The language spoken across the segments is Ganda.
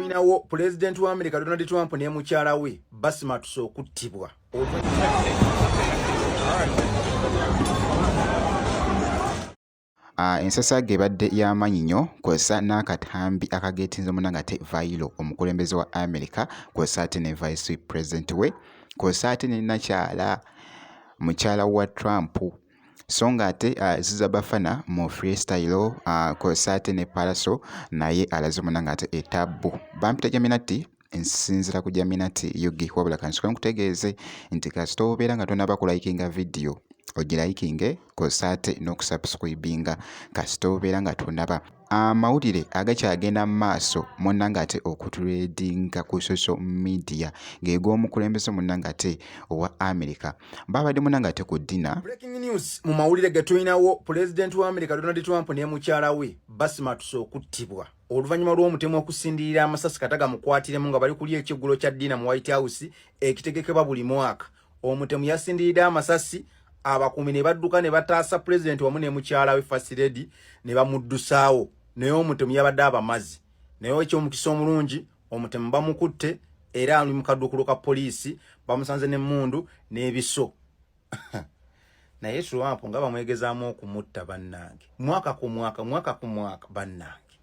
tuyinawo President wa America Donald Trump ne mukyala we basimatuse okuttibwa. Ensasa gebadde y'amaanyi nnyo kw'ossa n'akatambi akageetinze munnanga ate Vailo omukulembeze wa America kw'ossa ate ne Vice President we kw'ossa ate ne nakyala mukyala wa Trump so nga ate Ziza Bafana mu freestyle kw'ossa ate ne Palaso naye alaze munnanga ate etabbu bampita Jaminati nsinzira ku Jaminati Yugi wabula kansoka nkutegeeze nti kasita obeera nga tonaba kulayikinga video ogirayikinge kw'ossa ate n'okusubscribinga kasita obeera nga tonaba amawulire agakyagenda mu maaso munnanga ate okutuleedinga ku social media ng'eg'omukulembeze munnanga ate owa America babadde munnanga ate ku dina. Breaking news mu mawulire ge tuyinawo President wa America Donald Trump ne mukyala we basimatuse okuttibwa oluvannyuma lw'omutemu okusindirira amasasi kataga mukwatiremu nga bali kulya ekiggulo kya ddiina mu White House ekitegekebwa buli mwaka. Omutemu yasindirira amasasi abakuumi ne badduka ne bataasa President wamu ne mukyala we First Lady ne bamuddusaawo naye omutemu yabadde abamazi naye ekyomukisa omulungi omutemu bamukutte era ali mu kadduukulu ka poliisi bamusanze n'emmundu n'ebiso naye Trump nga bamwegezaamu okumutta bannange mwaka ku mwaka bannange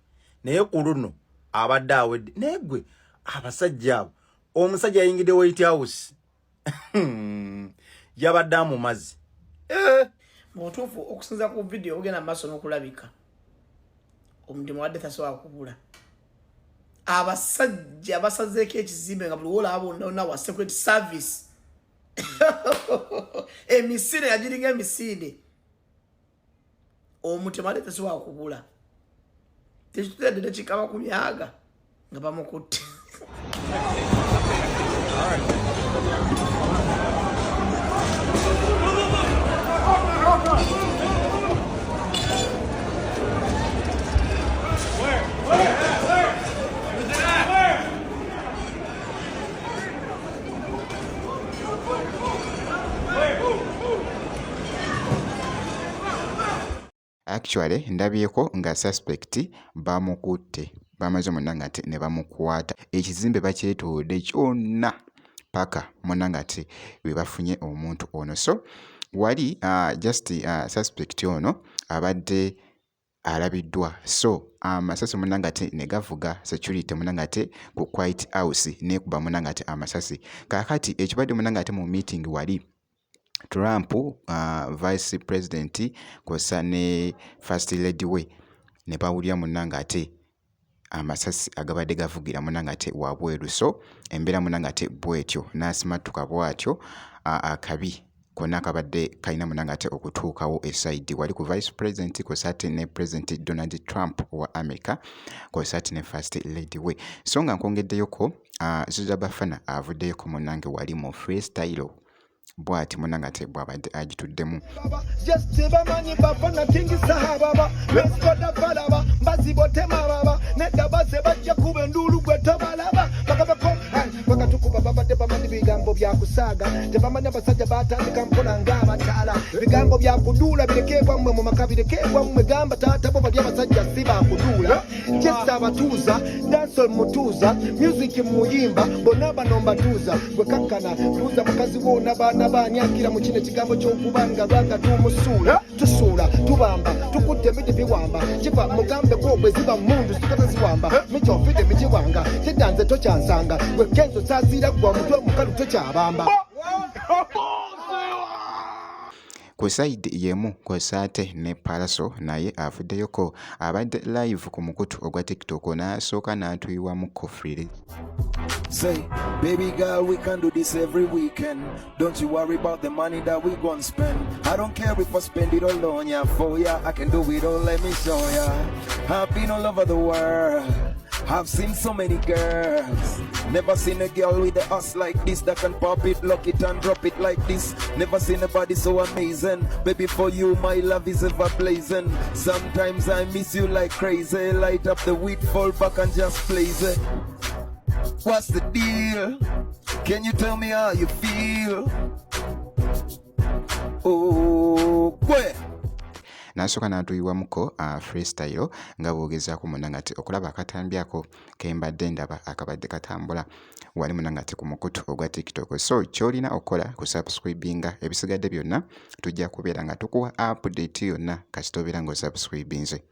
naye ku luno abadde awedde naye gwe abasajja abo omusajja yayingidde White House yabadde amumazi Mutuufu okusinza ku video ogenda maaso n'okulabika omutemu wadde tasobola kubula abasajja basazeeko ekizimbe nga buli woolaba bonna wa security service emisinde yagiringa emisinde omutemu wadde tasobola kubula tekitudde tekikaba ku myaga nga bamukutte. Actually ndabyeko nga suspect bamukutte bamaze munnanga ate ne bamukwata ekizimbe bakyetoodde kyonna paka munnanga ate we bafunye omuntu ono so wali just suspect ono abadde alabiddwa so amasasi munnanga ate ne gavuga security munnanga ate ku White House nekuba munnanga ate amasasi kakati ekibadde munnanga ate mu meeting wali Trump Vice President kw'ossa ne First Lady we ne bawulira munnanga ate amasasi agabadde gavugira munnanga ate wabweru so embeera munnanga ate bwetyo n'asimattuka bwatyo akabi konna akabadde kalina munnanga ate okutuukawo esaidi wali ku Vice President kw'ossa ate ne President Donald Trump wa America kw'ossa ate ne First Lady we so nga nkwongeddeyoko Ziza Bafana avuddeyoko munnange wali mu freestyle bwati munnanga ate bw'abadde agituddemu bigambo byakusaaga tebamanya basajja batandika mpola ng'abataala bigambo byakuduula birekebwa mmwe mu maka birekebwa mmwe gamba taata bo bali abasajja si bakuduula kyessa abatuuza dansol mutuuza music muyimba bonna bano mbatuuza gwe kakkana tuuza mukazi wona baana baanyakira mu kino ekigambo ky'okubanga lwanga tumusuula tusuula tubamba tukutte emiti biwamba kiva mugambe gwogwe ziba mundu zikata ziwamba mikyofidde mikiwanga kidanze tokyansanga gwe kenzo saziira gwa mutwe mukalu tokyabamba. ku side yemu kw'ossa ate ne Palaso naye avuddeyoko abadde live ku mukutu ogwa TikTok n'asooka n'atuyiwamu kofriri. Say, baby girl, we can do this every weekend. Don't you worry about the money that we gon' spend. I don't care if I spend it all on ya, for ya. I can do it all, let me show ya. I've been all over the world. I've seen so many girls. Never seen a girl with a ass like this that can pop it, lock it and drop it like this. Never seen a body so amazing. Baby, for you my love is ever blazing. Sometimes I miss you like crazy. Light up the weed, fall back and just blaze it. What's the deal? Can you tell me how you feel? Oh, where? n'asooka n'atuyiwamuko freestyle nga bw'ogezaako munna nga okulaba akatambyako kembadde ndaba akabadde katambula wali munna nga ku mukutu ogwa TikTok. So ky'olina okukola kusubscribinga, ebisigadde byonna tujja kubeera nga tukuwa update yonna kasita obeera ng'osubscribinze.